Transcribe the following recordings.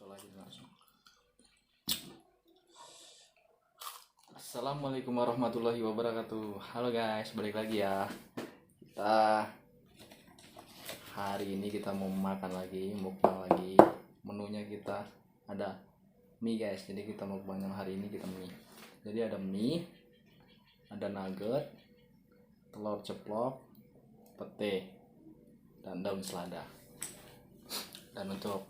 Cocok lagi langsung. Assalamualaikum warahmatullahi wabarakatuh. Halo guys, balik lagi ya. Hari ini kita mau makan lagi, mukbang lagi. Menunya kita ada mie guys. Jadi kita mukbang yang hari ini kita mie. Jadi ada mie, ada nugget, telur ceplok, pete, dan daun selada. Dan untuk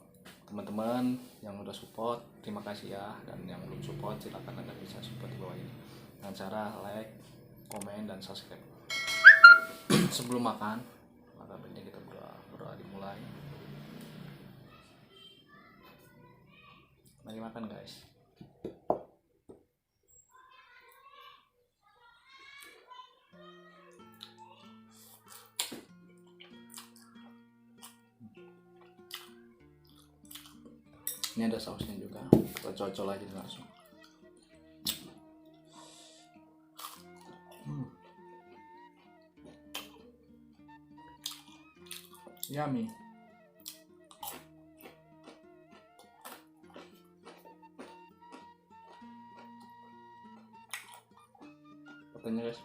teman-teman yang udah support, terima kasih ya. Dan yang belum support, silahkan Anda bisa support di bawah ini dengan cara like, komen, dan subscribe. Sebelum makan, maka baiknya kita berdoa dimulai. Mari makan guys. Ini ada sausnya juga, kita cocok lagi langsung. Yummy. Katanya guys.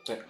Cek.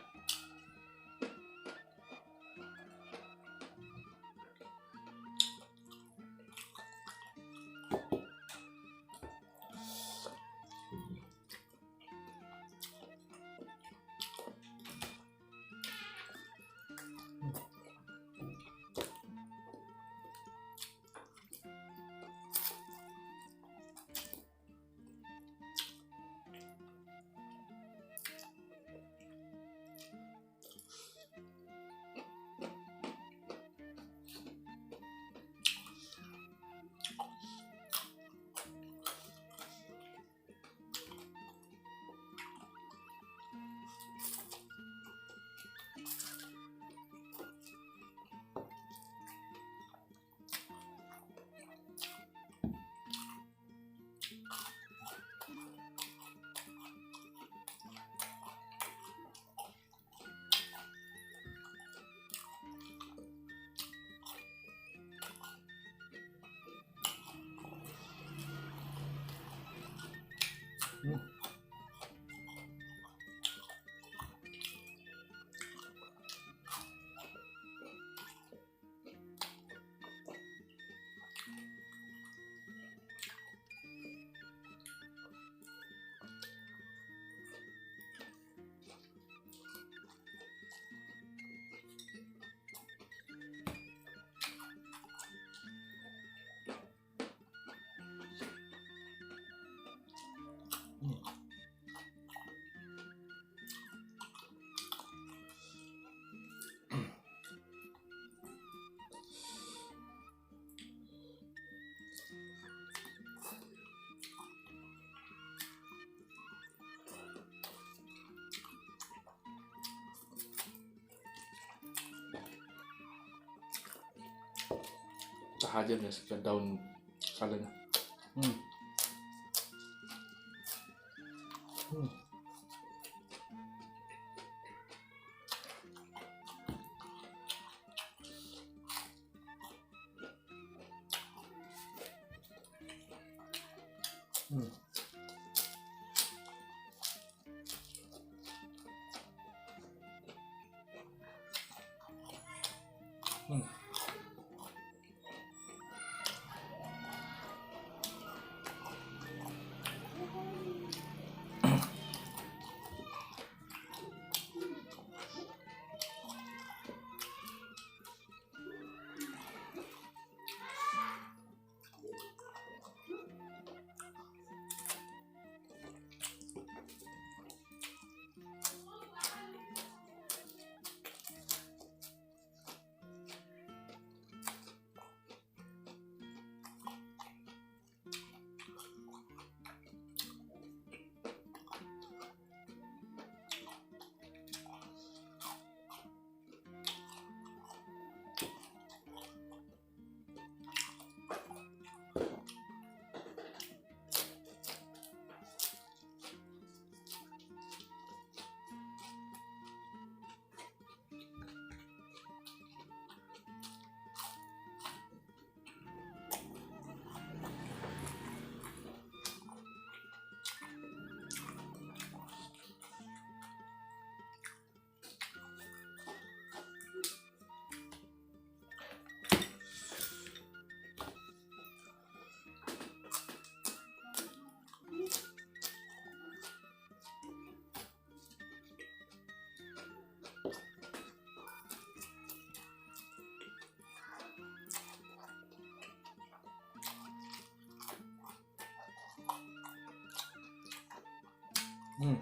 Cah aja guys, ke daun saladnya. Hmm.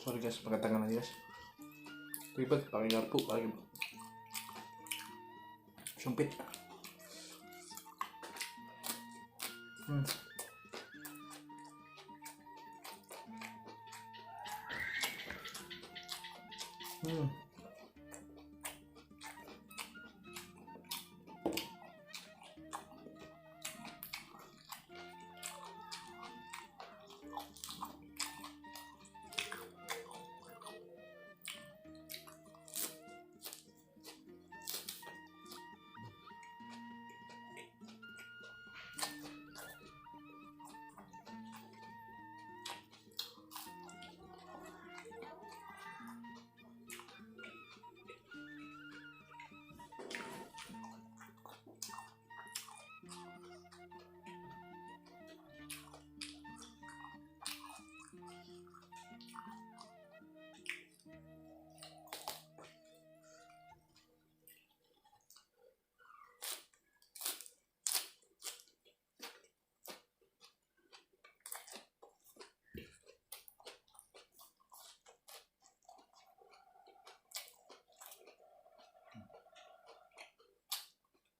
Sorry guys, pakai tangan aja guys. Ribet pakai garpu lagi. Sempit. Hmm. Hmm.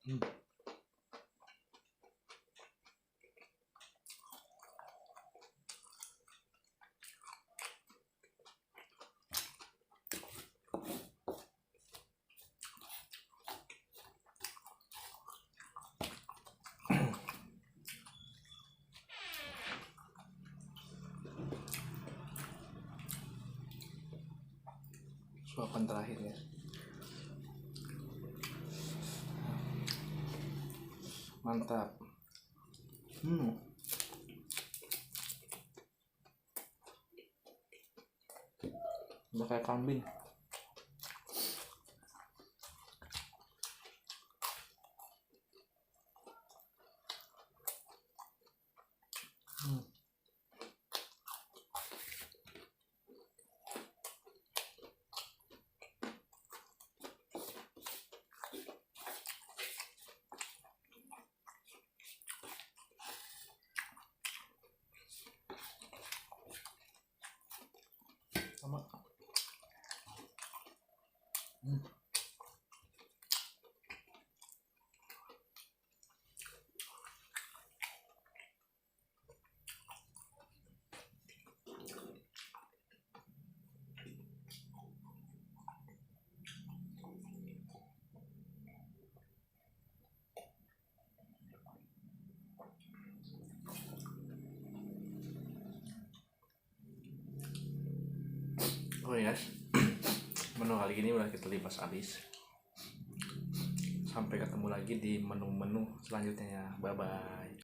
Hmm. Suapan terakhir ya. Mantap. Udah kayak kambing. Sama. Oh yes, menu kali ini udah kita libas habis. Sampai ketemu lagi di menu-menu selanjutnya ya. Bye bye.